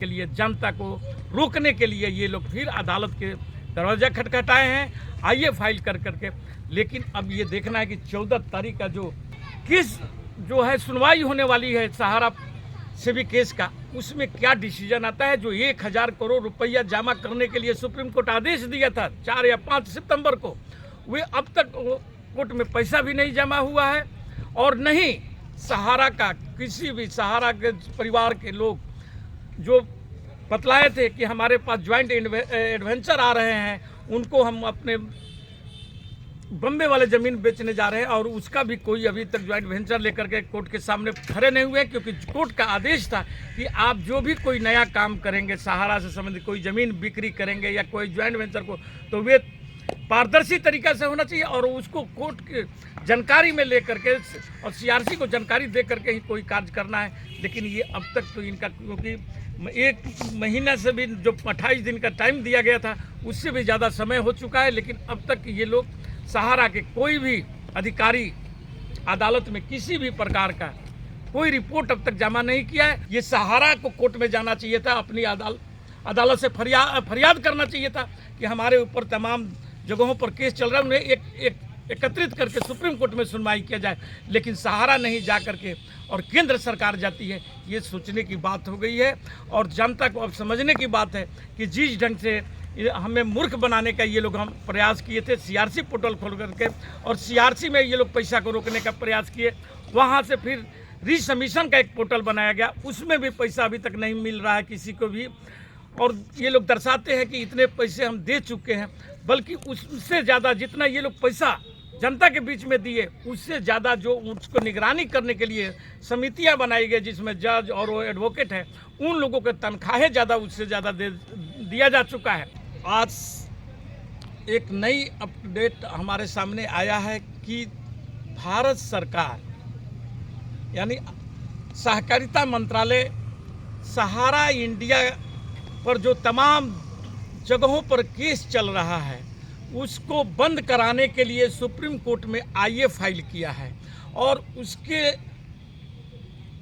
के लिए, जनता को रोकने के लिए ये लोग फिर अदालत के दरवाजा खटखटाए हैं, आइए फाइल कर करके। लेकिन अब ये देखना है कि 14 तारीख का जो केस जो है सुनवाई होने वाली है सहारा सेवी केस का, उसमें क्या डिसीजन आता है। जो 1000 करोड़ रुपया जमा करने के लिए सुप्रीम कोर्ट आदेश दिया था 4 या 5 सितंबर को, वे अब तक कोर्ट में पैसा भी नहीं जमा हुआ है, और नहीं सहारा का किसी भी सहारा के परिवार के लोग जो बतलाए थे कि हमारे पास ज्वाइंट एडवेंचर आ रहे हैं, उनको हम अपने बम्बे वाले ज़मीन बेचने जा रहे हैं, और उसका भी कोई अभी तक ज्वाइंट वेंचर लेकर के कोर्ट के सामने खड़े नहीं हुए, क्योंकि कोर्ट का आदेश था कि आप जो भी कोई नया काम करेंगे सहारा से संबंधित, कोई ज़मीन बिक्री करेंगे या कोई ज्वाइंट वेंचर को, तो वे पारदर्शी तरीका से होना चाहिए और उसको कोर्ट के जानकारी में लेकर के और सीआरसी को जानकारी दे करके ही कोई कार्य करना है। लेकिन ये अब तक तो इनका, क्योंकि 1 महीना से भी जो 28 दिन का टाइम दिया गया था उससे भी ज़्यादा समय हो चुका है, लेकिन अब तक ये लोग सहारा के कोई भी अधिकारी अदालत में किसी भी प्रकार का कोई रिपोर्ट अब तक जमा नहीं किया है। ये सहारा को कोर्ट में जाना चाहिए था, अपनी अदालत से फरियाद करना चाहिए था कि हमारे ऊपर तमाम जगहों पर केस चल रहा है, उन्हें एकत्रित करके सुप्रीम कोर्ट में सुनवाई किया जाए। लेकिन सहारा नहीं जा करके और केंद्र सरकार जाती है, ये सोचने की बात हो गई है। और जनता को अब समझने की बात है कि जिस ढंग से हमें मूर्ख बनाने का ये लोग हम प्रयास किए थे सीआरसी पोर्टल खोल करके, और सीआरसी में ये लोग पैसा को रोकने का प्रयास किए, वहाँ से फिर रिसमीशन का एक पोर्टल बनाया गया, उसमें भी पैसा अभी तक नहीं मिल रहा है किसी को भी। और ये लोग दर्शाते हैं कि इतने पैसे हम दे चुके हैं, बल्कि उससे ज़्यादा जितना ये लोग पैसा जनता के बीच में दिए, उससे ज़्यादा जो उसको निगरानी करने के लिए समितियां बनाई गई जिसमें जज और वो एडवोकेट हैं, उन लोगों के तनख्वाहें ज़्यादा उससे ज़्यादा दिया जा चुका है। आज एक नई अपडेट हमारे सामने आया है कि भारत सरकार यानी सहकारिता मंत्रालय सहारा इंडिया पर जो तमाम जगहों पर केस चल रहा है उसको बंद कराने के लिए सुप्रीम कोर्ट में आईए फाइल किया है, और उसके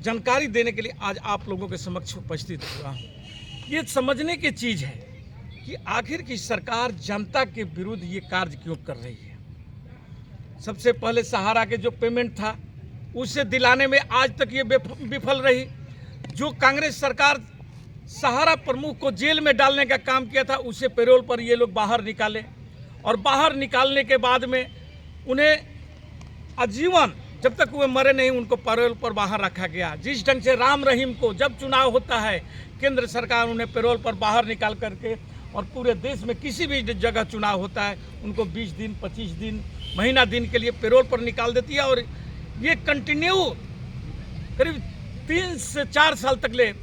जानकारी देने के लिए आज आप लोगों के समक्ष उपस्थित हुआ हूँ। ये समझने की चीज़ है कि आखिर की सरकार जनता के विरुद्ध ये कार्य क्यों कर रही है। सबसे पहले सहारा के जो पेमेंट था उसे दिलाने में आज तक ये विफल रही। जो कांग्रेस सरकार सहारा प्रमुख को जेल में डालने का काम किया था, उसे पैरोल पर ये लोग बाहर निकाले, और बाहर निकालने के बाद में उन्हें आजीवन जब तक वे मरे नहीं उनको पैरोल पर बाहर रखा गया। जिस ढंग से राम रहीम को जब चुनाव होता है केंद्र सरकार उन्हें पैरोल पर बाहर निकाल करके, और पूरे देश में किसी भी जगह चुनाव होता है उनको 20 दिन 25 दिन महीना दिन के लिए पैरोल पर निकाल देती है, और ये कंटिन्यू करीब 3 से 4 साल तक ले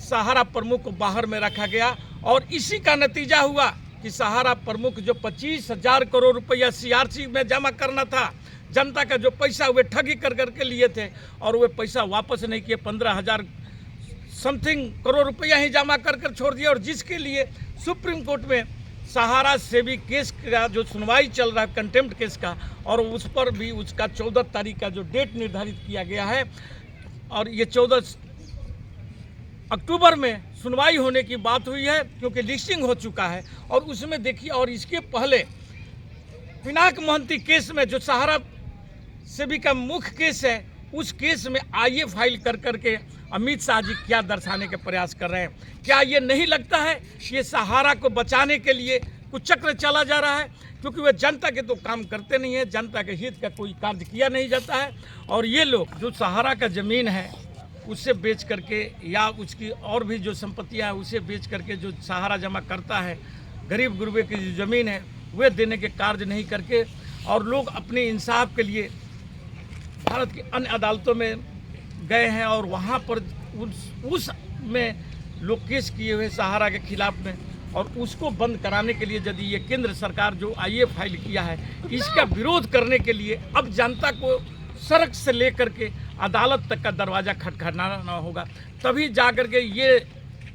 सहारा प्रमुख को बाहर में रखा गया। और इसी का नतीजा हुआ कि सहारा प्रमुख जो 25,000 करोड़ रुपया सीआरसी में जमा करना था, जनता का जो पैसा वे ठगी कर करके लिए थे, और वे पैसा वापस नहीं किए, 15,000 समथिंग करोड़ रुपया ही जमा कर छोड़ दिया। और जिसके लिए सुप्रीम कोर्ट में सहारा सेवी केस का जो सुनवाई चल रहा है कंटेम्प्ट केस का, और उस पर भी उसका 14 तारीख का जो डेट निर्धारित किया गया है, और ये 14 अक्टूबर में सुनवाई होने की बात हुई है, क्योंकि लिस्टिंग हो चुका है। और उसमें देखिए, और इसके पहले पिनाक महंती केस में जो सहारा सेवी का मुख्य केस है, उस केस में आईए फाइल कर करके अमित शाह जी क्या दर्शाने के प्रयास कर रहे हैं। क्या ये नहीं लगता है कि ये सहारा को बचाने के लिए कुछ चक्र चला जा रहा है, क्योंकि वे जनता के तो काम करते नहीं है, जनता के हित का कोई कार्य किया नहीं जाता है। और ये लोग जो सहारा का ज़मीन है उससे बेच करके, या उसकी और भी जो संपत्तियां हैं उसे बेच करके जो सहारा जमा करता है, गरीब गुरबे की जो ज़मीन है वे देने के कार्य नहीं करके, और लोग अपने इंसाफ के लिए भारत की अन्य अदालतों में गए हैं, और वहाँ पर उस में लोग केस किए हुए सहारा के खिलाफ में, और उसको बंद कराने के लिए यदि ये केंद्र सरकार जो आईए फाइल किया है इसका विरोध करने के लिए अब जनता को सड़क से लेकर के अदालत तक का दरवाज़ा खटखटाना होगा, तभी जाकर के ये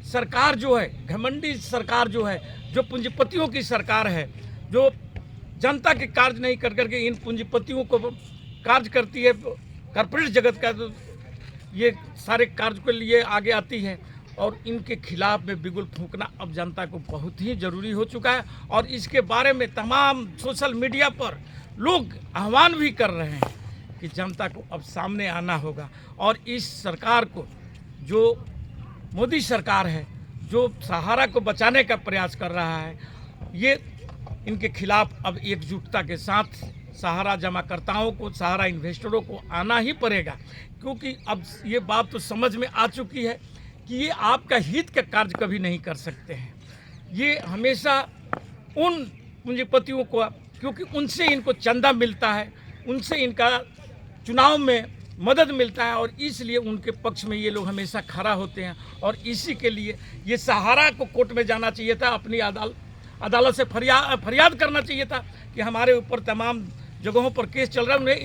सरकार जो है, घमंडी सरकार जो है, जो पूंजीपतियों की सरकार है, जो जनता के कार्य नहीं कर करके इन पूंजीपतियों को कार्य करती है, कॉर्पोरेट जगत का ये सारे कार्य के लिए आगे आती है, और इनके खिलाफ में बिगुल फूंकना अब जनता को बहुत ही ज़रूरी हो चुका है। और इसके बारे में तमाम सोशल मीडिया पर लोग आह्वान भी कर रहे हैं कि जनता को अब सामने आना होगा और इस सरकार को, जो मोदी सरकार है, जो सहारा को बचाने का प्रयास कर रहा है, ये इनके खिलाफ अब एकजुटता के साथ सहारा जमाकर्ताओं को, सहारा इन्वेस्टरों को आना ही पड़ेगा। क्योंकि अब ये बात तो समझ में आ चुकी है कि ये आपका हित का कार्य कभी नहीं कर सकते हैं। ये हमेशा उन पूंजीपतियों को, क्योंकि उनसे इनको चंदा मिलता है, उनसे इनका चुनाव में मदद मिलता है और इसलिए उनके पक्ष में ये लोग हमेशा खड़ा होते हैं। और इसी के लिए ये सहारा को कोर्ट में जाना चाहिए था, अपनी अदालत से फरियाद करना चाहिए था कि हमारे ऊपर तमाम जगहों पर केस चल रहा है, उन्हें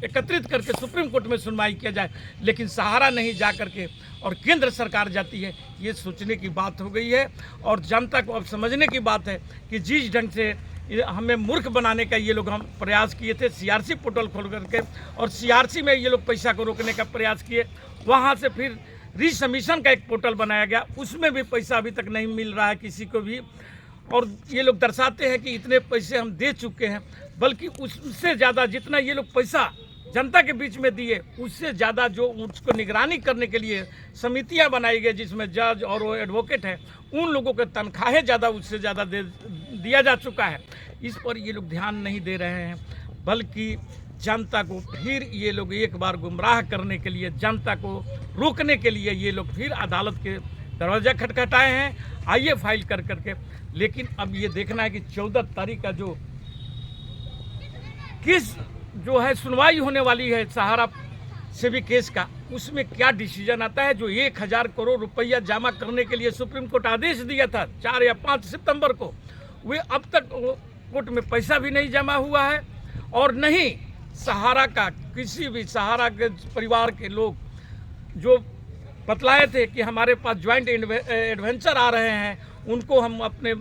एकत्रित करके सुप्रीम कोर्ट में सुनवाई किया जाए। लेकिन सहारा नहीं जा करके और केंद्र सरकार जाती है, ये सोचने की बात हो गई है। और जनता को अब समझने की बात है कि जिस ढंग से हमें मूर्ख बनाने का ये लोग हम प्रयास किए थे सीआरसी पोर्टल खोल करके, और सीआरसी में ये लोग पैसा को रोकने का प्रयास किए, वहाँ से फिर रिसमीशन का एक पोर्टल बनाया गया, उसमें भी पैसा अभी तक नहीं मिल रहा है किसी को भी। और ये लोग दर्शाते हैं कि इतने पैसे हम दे चुके हैं, बल्कि उससे ज़्यादा जितना ये लोग पैसा जनता के बीच में दिए, उससे ज़्यादा जो उसको निगरानी करने के लिए समितियां बनाई गई, जिसमें जज और वो एडवोकेट है, उन लोगों के तनख्वाहें ज़्यादा उससे ज़्यादा दिया जा चुका है। इस पर ये लोग ध्यान नहीं दे रहे हैं, बल्कि जनता को फिर ये लोग एक बार गुमराह करने के लिए, जनता को रोकने के लिए ये लोग फिर अदालत के दरवाजा खटखटाए हैं, आइए फाइल कर करके। लेकिन अब ये देखना है कि 14 तारीख का जो केस जो है सुनवाई होने वाली है सहारा से भी केस का, उसमें क्या डिसीजन आता है। जो 1000 करोड़ रुपया जमा करने के लिए सुप्रीम कोर्ट आदेश दिया था 4 या 5 सितंबर को, वे अब तक कोर्ट में पैसा भी नहीं जमा हुआ है, और नहीं सहारा का किसी भी सहारा के परिवार के लोग जो बतलाए थे कि हमारे पास ज्वाइंट एडवेंचर आ रहे हैं, उनको हम अपने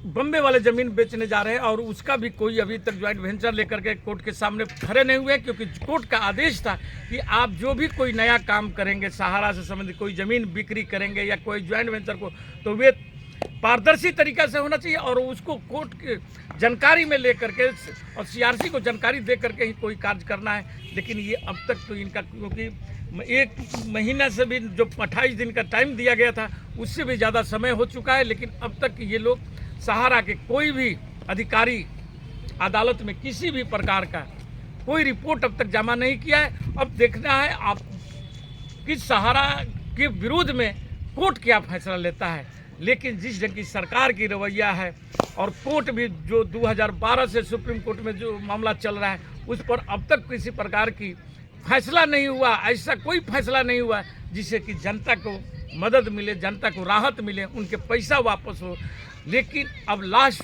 बम्बे वाले ज़मीन बेचने जा रहे हैं, और उसका भी कोई अभी तक ज्वाइंट वेंचर लेकर के कोर्ट के सामने खड़े नहीं हुए। क्योंकि कोर्ट का आदेश था कि आप जो भी कोई नया काम करेंगे, सहारा से संबंधित कोई ज़मीन बिक्री करेंगे या कोई ज्वाइंट वेंचर को, तो वे पारदर्शी तरीका से होना चाहिए और उसको कोर्ट के जानकारी में लेकर के और सीआरसी को जानकारी दे करके ही कोई कार्य करना है। लेकिन ये अब तक तो इनका, क्योंकि 1 महीना से भी जो 28 दिन का टाइम दिया गया था, उससे भी ज़्यादा समय हो चुका है, लेकिन अब तक ये लोग सहारा के कोई भी अधिकारी अदालत में किसी भी प्रकार का कोई रिपोर्ट अब तक जमा नहीं किया है। अब देखना है आप कि सहारा के विरोध में कोर्ट क्या फैसला लेता है। लेकिन जिस ढंग की सरकार की रवैया है, और कोर्ट भी जो 2012 से सुप्रीम कोर्ट में जो मामला चल रहा है, उस पर अब तक किसी प्रकार की फैसला नहीं हुआ, ऐसा कोई फैसला नहीं हुआ जिससे कि जनता को मदद मिले, जनता को राहत मिले, उनके पैसा वापस हो। लेकिन अब लास्ट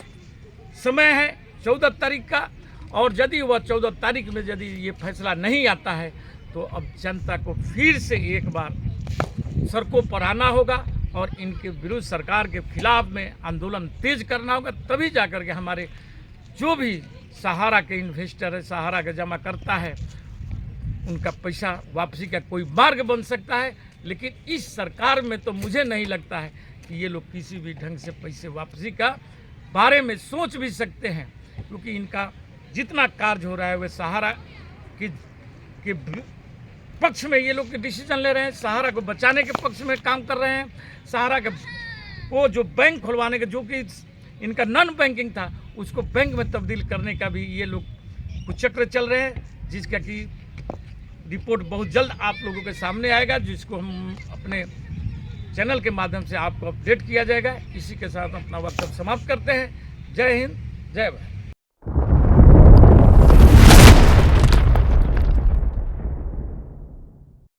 समय है 14 तारीख का, और यदि वह 14 तारीख में यदि ये फैसला नहीं आता है, तो अब जनता को फिर से एक बार सड़कों पर आना होगा और इनके विरुद्ध सरकार के खिलाफ में आंदोलन तेज करना होगा। तभी जाकर के हमारे जो भी सहारा के इन्वेस्टर है, सहारा का जमा करता है, उनका पैसा वापसी का कोई मार्ग बन सकता है। लेकिन इस सरकार में तो मुझे नहीं लगता है कि ये लोग किसी भी ढंग से पैसे वापसी का बारे में सोच भी सकते हैं, क्योंकि इनका जितना कार्य हो रहा है वह सहारा के पक्ष में ये लोग डिसीजन ले रहे हैं, सहारा को बचाने के पक्ष में काम कर रहे हैं। सहारा का वो जो बैंक खुलवाने का, जो कि इनका नॉन बैंकिंग था, उसको बैंक में तब्दील करने का भी ये लोग कुछ चक्र चल रहे हैं, जिसका कि रिपोर्ट बहुत जल्द आप लोगों के सामने आएगा, जिसको हम अपने चैनल के माध्यम से आपको अपडेट किया जाएगा। इसी के साथ अपना वक्तव्य समाप्त करते हैं। जय हिंद, जय भारत।